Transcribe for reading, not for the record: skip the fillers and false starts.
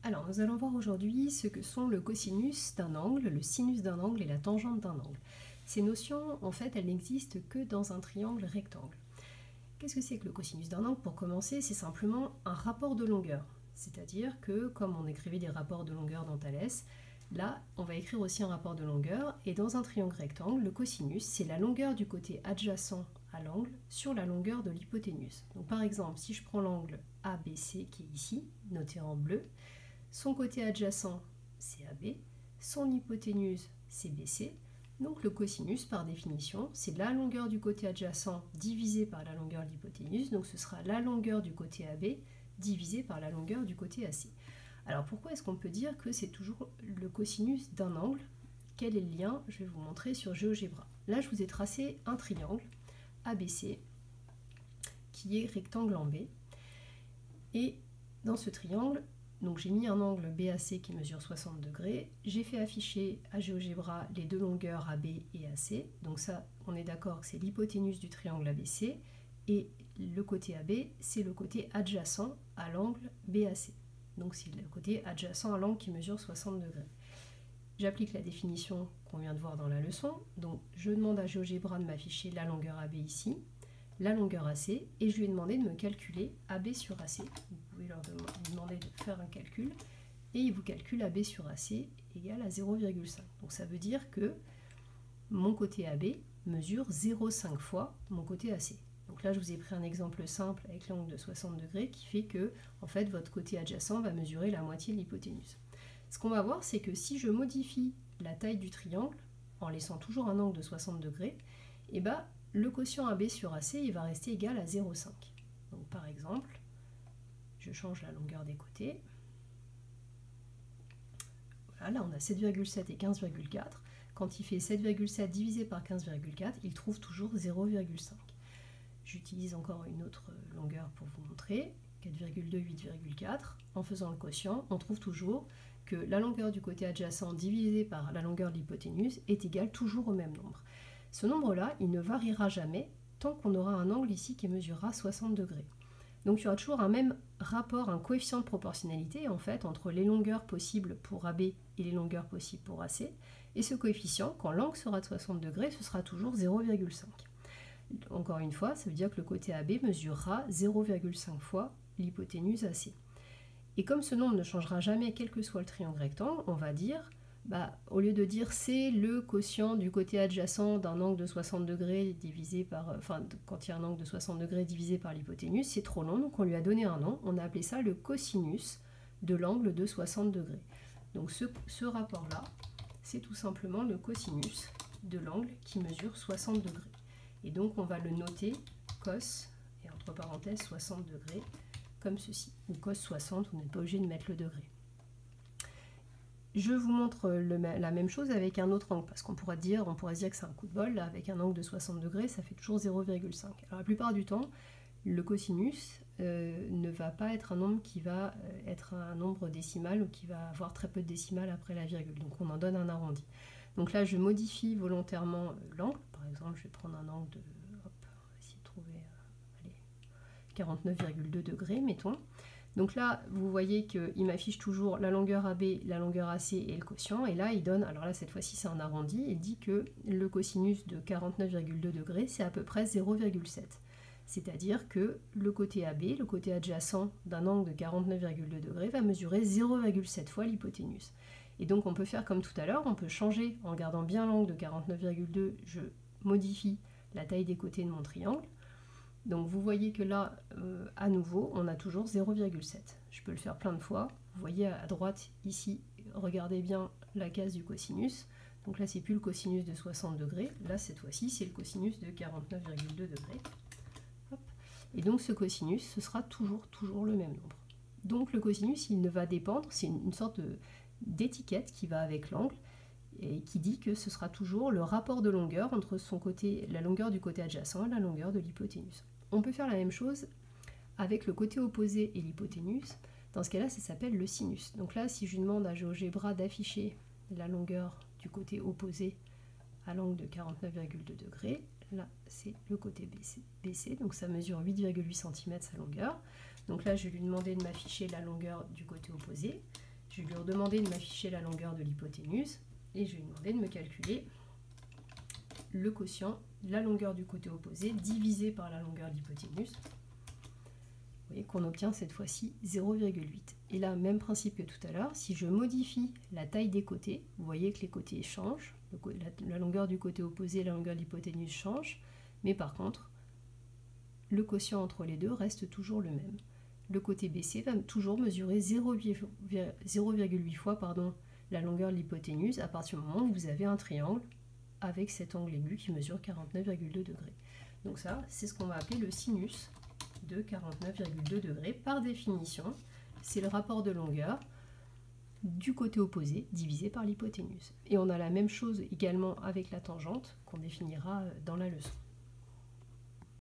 Alors, nous allons voir aujourd'hui ce que sont le cosinus d'un angle, le sinus d'un angle et la tangente d'un angle. Ces notions, en fait, elles n'existent que dans un triangle rectangle. Qu'est-ce que c'est que le cosinus d'un angle? Pour commencer, c'est simplement un rapport de longueur. C'est-à-dire que, comme on écrivait des rapports de longueur dans Thalès, là, on va écrire aussi un rapport de longueur. Et dans un triangle rectangle, le cosinus, c'est la longueur du côté adjacent à l'angle sur la longueur de l'hypoténuse. Donc, par exemple, si je prends l'angle ABC qui est ici, noté en bleu, son côté adjacent, c'est AB, son hypoténuse, c'est BC. Donc le cosinus, par définition, c'est la longueur du côté adjacent divisée par la longueur de l'hypoténuse. Donc ce sera la longueur du côté AB divisée par la longueur du côté AC. Alors pourquoi est-ce qu'on peut dire que c'est toujours le cosinus d'un angle? Quel est le lien? Je vais vous montrer sur GeoGebra. Là, je vous ai tracé un triangle ABC qui est rectangle en B. Et dans ce triangle, donc j'ai mis un angle BAC qui mesure 60 degrés. J'ai fait afficher à GeoGebra les deux longueurs AB et AC. Donc ça, on est d'accord que c'est l'hypoténuse du triangle ABC. Et le côté AB, c'est le côté adjacent à l'angle BAC. Donc c'est le côté adjacent à l'angle qui mesure 60 degrés. J'applique la définition qu'on vient de voir dans la leçon. Donc je demande à GeoGebra de m'afficher la longueur AB ici, la longueur AC, et je lui ai demandé de me calculer AB sur AC. Vous pouvez leur demander de faire un calcul, et il vous calcule AB sur AC égale à 0,5. Donc ça veut dire que mon côté AB mesure 0,5 fois mon côté AC. Donc là, je vous ai pris un exemple simple avec l'angle de 60 degrés qui fait que, en fait, votre côté adjacent va mesurer la moitié de l'hypoténuse. Ce qu'on va voir, c'est que si je modifie la taille du triangle, en laissant toujours un angle de 60 degrés, et ben, le quotient AB sur AC il va rester égal à 0,5. Donc par exemple, je change la longueur des côtés. Voilà, là on a 7,7 et 15,4. Quand il fait 7,7 divisé par 15,4, il trouve toujours 0,5. J'utilise encore une autre longueur pour vous montrer. 4,2, 8,4. En faisant le quotient, on trouve toujours que la longueur du côté adjacent divisée par la longueur de l'hypoténuse est égale toujours au même nombre. Ce nombre-là, il ne variera jamais tant qu'on aura un angle ici qui mesurera 60 degrés. Donc il y aura toujours un même rapport, un coefficient de proportionnalité en fait entre les longueurs possibles pour AB et les longueurs possibles pour AC. Et ce coefficient, quand l'angle sera de 60 degrés, ce sera toujours 0,5. Encore une fois, ça veut dire que le côté AB mesurera 0,5 fois l'hypoténuse AC. Et comme ce nombre ne changera jamais quel que soit le triangle rectangle, on va dire, au lieu de dire c'est le quotient du côté adjacent d'un angle de 60 degrés divisé par, quand il y a un angle de 60 degrés divisé par l'hypoténuse, c'est trop long, donc on lui a donné un nom, on a appelé ça le cosinus de l'angle de 60 degrés. Donc ce rapport-là, c'est tout simplement le cosinus de l'angle qui mesure 60 degrés. Et donc on va le noter cos, et entre parenthèses 60 degrés, comme ceci, ou cos 60, vous n'êtes pas obligé de mettre le degré. Je vous montre la même chose avec un autre angle, parce qu'on pourrait se dire que c'est un coup de bol, là, avec un angle de 60 degrés, ça fait toujours 0,5. Alors la plupart du temps, le cosinus ne va pas être un nombre qui va être un nombre décimal, ou qui va avoir très peu de décimales après la virgule, donc on en donne un arrondi. Donc là, je modifie volontairement l'angle, par exemple, je vais prendre un angle de, hop, on va essayer de trouver, 49,2 degrés, mettons. Donc là, vous voyez qu'il m'affiche toujours la longueur AB, la longueur AC et le quotient. Et là, il donne, alors là, cette fois-ci, c'est un arrondi. Il dit que le cosinus de 49,2 degrés, c'est à peu près 0,7. C'est-à-dire que le côté AB, le côté adjacent d'un angle de 49,2 degrés, va mesurer 0,7 fois l'hypoténuse. Et donc, on peut faire comme tout à l'heure, on peut changer, en gardant bien l'angle de 49,2, je modifie la taille des côtés de mon triangle. Donc vous voyez que là, à nouveau, on a toujours 0,7. Je peux le faire plein de fois. Vous voyez à droite, ici, regardez bien la case du cosinus. Donc là, c'est plus le cosinus de 60 degrés. Là, cette fois-ci, c'est le cosinus de 49,2 degrés. Hop. Et donc ce cosinus, ce sera toujours le même nombre. Donc le cosinus, il ne va dépendre, c'est une sorte d'étiquette qui va avec l'angle, et qui dit que ce sera toujours le rapport de longueur entre la longueur du côté adjacent et la longueur de l'hypoténuse. On peut faire la même chose avec le côté opposé et l'hypoténuse. Dans ce cas-là, ça s'appelle le sinus. Donc là, si je demande à GeoGebra d'afficher la longueur du côté opposé à l'angle de 49,2 degrés, là, c'est le côté BC, donc ça mesure 8,8 cm sa longueur. Donc là, je vais lui demander de m'afficher la longueur du côté opposé. Je vais lui redemander de m'afficher la longueur de l'hypoténuse et je vais lui demander de me calculer le quotient, la longueur du côté opposé divisé par la longueur de l'hypoténuse. Vous voyez qu'on obtient cette fois-ci 0,8. Et là, même principe que tout à l'heure, si je modifie la taille des côtés, vous voyez que les côtés changent, la longueur du côté opposé, la longueur de l'hypoténuse change, mais par contre, le quotient entre les deux reste toujours le même. Le côté BC va toujours mesurer 0,8 fois la longueur de l'hypoténuse à partir du moment où vous avez un triangle avec cet angle aigu qui mesure 49,2 degrés. Donc ça, c'est ce qu'on va appeler le sinus de 49,2 degrés. Par définition, c'est le rapport de longueur du côté opposé divisé par l'hypoténuse. Et on a la même chose également avec la tangente qu'on définira dans la leçon.